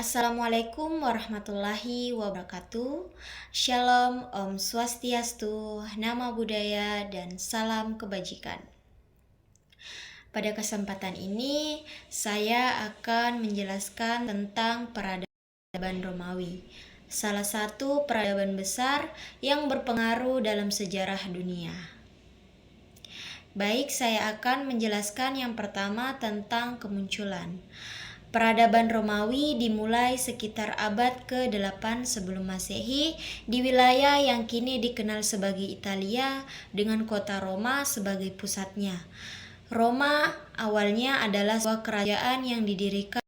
Assalamualaikum warahmatullahi wabarakatuh. Shalom, Om Swastiastu, Nama Budaya, dan salam kebajikan. Pada kesempatan ini, saya akan menjelaskan tentang peradaban Romawi, salah satu peradaban besar yang berpengaruh dalam sejarah dunia. Baik, saya akan menjelaskan yang pertama tentang kemunculan. Peradaban Romawi dimulai sekitar abad ke-8 sebelum Masehi di wilayah yang kini dikenal sebagai Italia dengan kota Roma sebagai pusatnya. Roma awalnya adalah sebuah kerajaan yang didirikan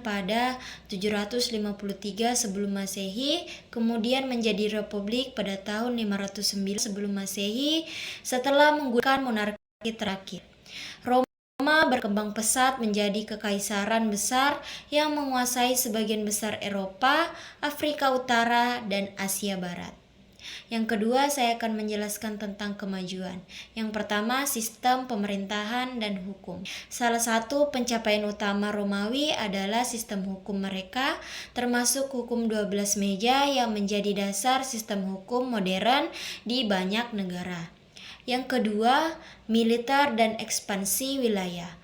pada 753 sebelum Masehi, kemudian menjadi republik pada tahun 509 sebelum Masehi setelah menggunakan monarki terakhir. Roma berkembang pesat menjadi kekaisaran besar yang menguasai sebagian besar Eropa, Afrika Utara, dan Asia Barat. Yang kedua, saya akan menjelaskan tentang kemajuan. Yang pertama, sistem pemerintahan dan hukum. Salah satu pencapaian utama Romawi adalah sistem hukum mereka, termasuk hukum 12 meja yang menjadi dasar sistem hukum modern di banyak negara. Yang kedua, militer dan ekspansi wilayah.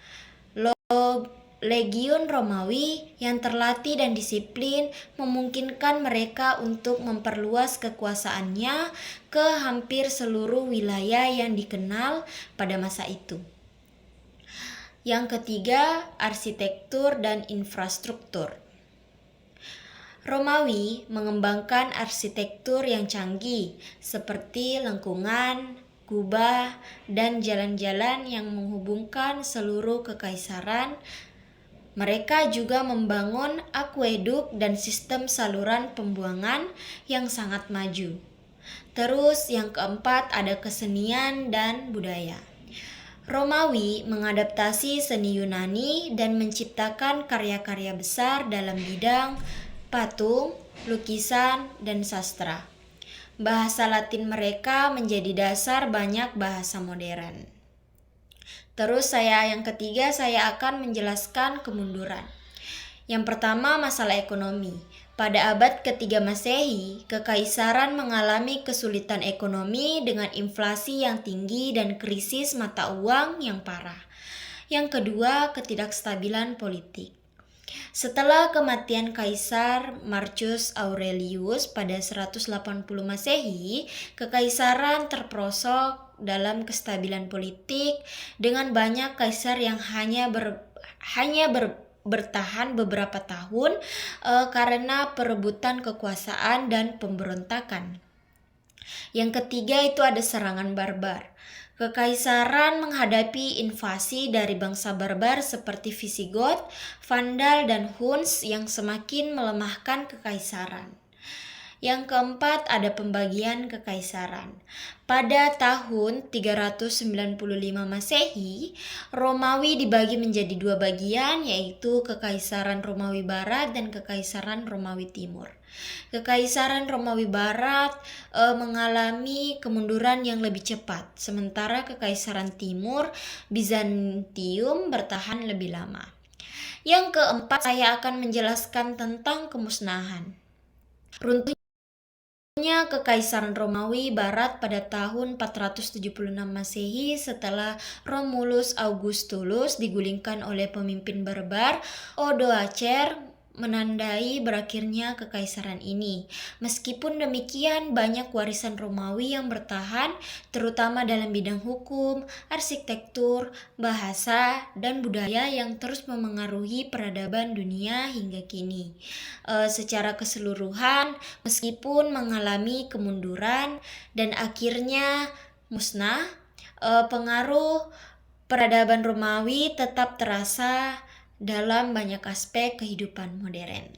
Legiun Romawi yang terlatih dan disiplin memungkinkan mereka untuk memperluas kekuasaannya ke hampir seluruh wilayah yang dikenal pada masa itu. Yang ketiga, arsitektur dan infrastruktur. Romawi mengembangkan arsitektur yang canggih seperti lengkungan, kubah, dan jalan-jalan yang menghubungkan seluruh kekaisaran. Mereka juga membangun akueduk dan sistem saluran pembuangan yang sangat maju. Terus yang keempat ada kesenian dan budaya. Romawi mengadaptasi seni Yunani dan menciptakan karya-karya besar dalam bidang patung, lukisan, dan sastra. Bahasa Latin mereka menjadi dasar banyak bahasa modern. Terus yang ketiga saya akan menjelaskan kemunduran. Yang pertama, masalah ekonomi. Pada abad ketiga Masehi, kekaisaran mengalami kesulitan ekonomi dengan inflasi yang tinggi dan krisis mata uang yang parah. Yang kedua, ketidakstabilan politik. Setelah kematian Kaisar Marcus Aurelius pada 180 Masehi, kekaisaran terperosok dalam kestabilan politik dengan banyak kaisar yang hanya bertahan beberapa tahun karena perebutan kekuasaan dan pemberontakan. Yang ketiga itu ada serangan barbar. Kekaisaran menghadapi invasi dari bangsa barbar seperti Visigoth, Vandal, dan Huns yang semakin melemahkan kekaisaran. Yang keempat ada pembagian kekaisaran. Pada tahun 395 Masehi, Romawi dibagi menjadi dua bagian, yaitu Kekaisaran Romawi Barat dan Kekaisaran Romawi Timur. Kekaisaran Romawi Barat mengalami kemunduran yang lebih cepat, sementara Kekaisaran Timur, Bizantium, bertahan lebih lama. Yang keempat, saya akan menjelaskan tentang kemusnahan. Runtuhnya Kekaisaran Romawi Barat pada tahun 476 Masehi setelah Romulus Augustulus digulingkan oleh pemimpin barbar Odoacer menandai berakhirnya kekaisaran ini. Meskipun demikian, banyak warisan Romawi yang bertahan, terutama dalam bidang hukum, arsitektur, bahasa, dan budaya yang terus memengaruhi peradaban dunia hingga kini. Secara keseluruhan, meskipun mengalami kemunduran dan akhirnya musnah, pengaruh peradaban Romawi tetap terasa dalam banyak aspek kehidupan modern.